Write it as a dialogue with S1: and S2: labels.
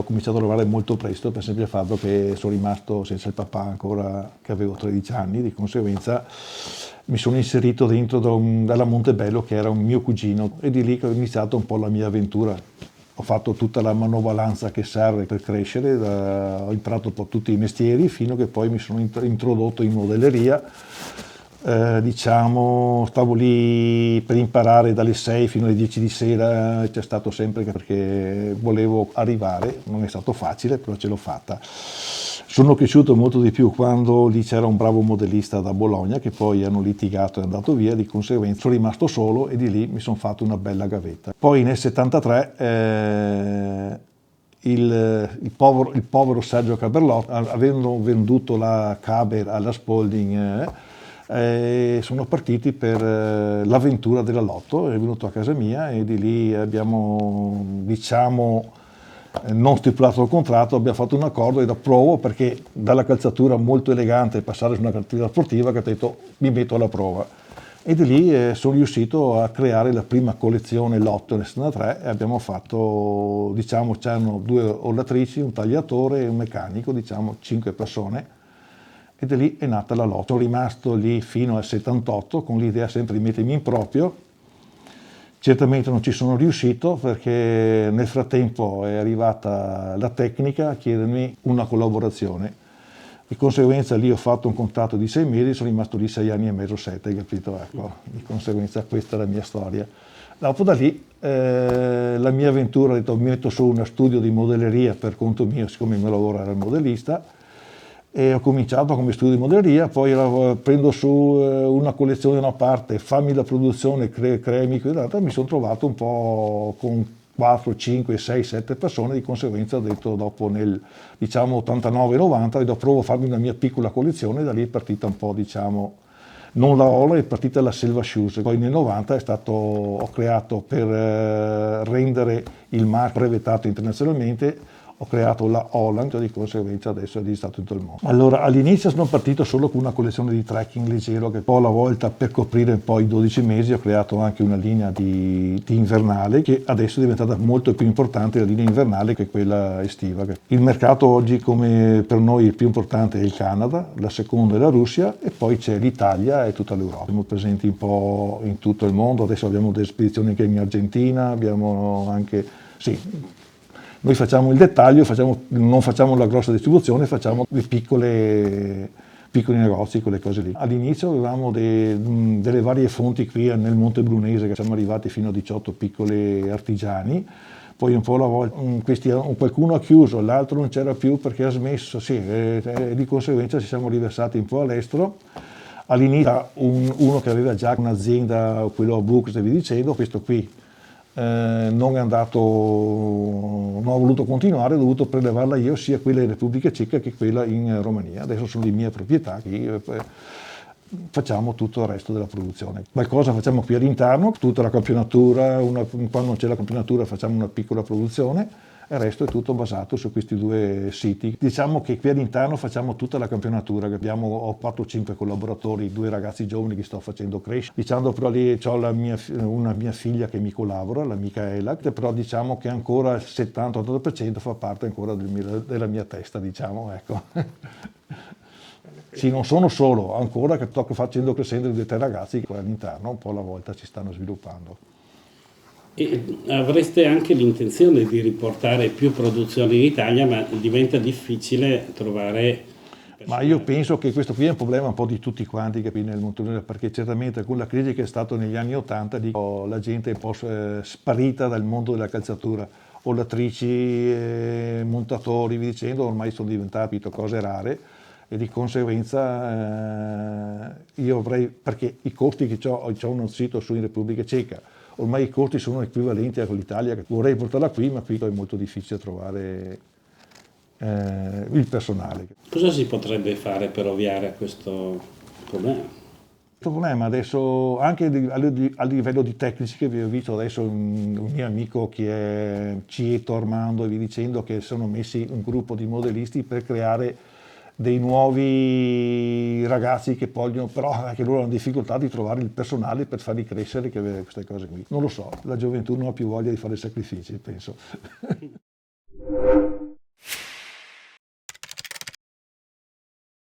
S1: cominciato a lavorare molto presto per il semplice fatto che sono rimasto senza il papà ancora che avevo 13 anni, di conseguenza mi sono inserito dentro dalla Montebello che era un mio cugino e di lì che ho iniziato un po' la mia avventura. Ho fatto tutta la manovalanza che serve per crescere, ho imparato un po' tutti i mestieri fino a che poi mi sono introdotto in modelleria. Stavo lì per imparare dalle 6 fino alle 10 di sera, c'è stato sempre perché volevo arrivare, non è stato facile, però ce l'ho fatta. Sono cresciuto molto di più quando lì c'era un bravo modellista da Bologna che poi hanno litigato e è andato via, di conseguenza sono rimasto solo e di lì mi sono fatto una bella gavetta. Poi nel 73 il povero Sergio Caberlotto, avendo venduto la Caber alla Spalding, sono partiti per l'avventura della Lotto, è venuto a casa mia e di lì abbiamo, non stipulato il contratto, abbiamo fatto un accordo e da provo perché dalla calzatura molto elegante passare su una calzatura sportiva che ho detto mi metto alla prova. E di lì sono riuscito a creare la prima collezione Lotto nel 73 e abbiamo fatto, c'erano 2 ollatrici, un tagliatore e un meccanico, 5 persone. E da lì è nata la Lotto. Sono rimasto lì fino al 78 con l'idea sempre di mettermi in proprio. Certamente non ci sono riuscito perché nel frattempo è arrivata la tecnica a chiedermi una collaborazione. Di conseguenza lì ho fatto un contratto di 6 mesi, sono rimasto lì 6 anni e mezzo, 7, hai capito? Ecco, di conseguenza questa è la mia storia. Dopo da lì la mia avventura, ho detto mi metto su uno studio di modelleria per conto mio, siccome il mio lavoro era il modellista, e ho cominciato come studio di modelleria, poi prendo su una collezione da una parte, fammi la produzione, creami quell'altra, mi sono trovato un po' con 4, 5, 6, 7 persone, di conseguenza ho detto dopo nel 89-90 provo a farmi una mia piccola collezione, da lì è partita un po' non la Ola, è partita la Selva Shoes, poi nel 90 ho creato per rendere il marchio brevettato internazionalmente, ho creato la Holland, di conseguenza adesso è registrato in tutto il mondo. Allora, all'inizio sono partito solo con una collezione di trekking leggero, che poi alla volta per coprire poi i 12 mesi ho creato anche una linea di invernale, che adesso è diventata molto più importante la linea invernale che quella estiva. Il mercato oggi, come per noi, il più importante è il Canada, la seconda è la Russia e poi c'è l'Italia e tutta l'Europa. Siamo presenti un po' in tutto il mondo, adesso abbiamo delle spedizioni anche in Argentina, abbiamo anche... Sì, noi facciamo il dettaglio, non facciamo la grossa distribuzione, facciamo le piccoli negozi, quelle cose lì. All'inizio avevamo delle varie fonti qui nel Monte Brunese, che siamo arrivati fino a 18 piccoli artigiani, poi un po' alla volta qualcuno ha chiuso, l'altro non c'era più perché ha smesso, sì, di conseguenza ci siamo riversati un po' all'estero. All'inizio uno che aveva già un'azienda, quello a Brooks, vi dicendo, questo qui, non è andato, non ho voluto continuare, ho dovuto prelevarla io sia quella in Repubblica Ceca che quella in Romania. Adesso sono di mia proprietà, facciamo tutto il resto della produzione. Qualcosa facciamo qui all'interno, tutta la campionatura, quando non c'è la campionatura facciamo una piccola produzione, e il resto è tutto basato su questi 2 siti. Diciamo che qui all'interno facciamo tutta la campionatura, ho 4-5 collaboratori, 2 ragazzi giovani che sto facendo crescere. Diciamo però lì ho una mia figlia che mi collabora, la Micaela, però diciamo che ancora il 70-80% fa parte ancora della mia testa, diciamo, ecco. Sì, non sono solo, ancora che sto facendo crescere 2-3 ragazzi che all'interno un po' alla volta ci stanno sviluppando.
S2: E avreste anche l'intenzione di riportare più produzioni in Italia, ma diventa difficile trovare
S1: Ma io penso che questo qui è un problema un po' di tutti quanti qui nel mondo, perché certamente con la crisi che è stata negli anni '80 la gente è un po' sparita dal mondo della calzatura, ollatrici, montatori, vi dicendo, ormai sono diventate cose rare e di conseguenza io avrei, perché i costi che ho uno sito su in Repubblica Ceca, ormai i costi sono equivalenti a l'Italia, che vorrei portarla qui, ma qui è molto difficile trovare il personale.
S2: Cosa si potrebbe fare per ovviare a questo problema?
S1: Il problema adesso, anche a livello di tecnici, che vi ho visto adesso un mio amico che è Cieto Armando e vi dicendo che sono messi un gruppo di modellisti per creare dei nuovi ragazzi che vogliono, però anche loro hanno difficoltà di trovare il personale per farli crescere, che queste cose qui. Non lo so, la gioventù non ha più voglia di fare sacrifici, penso.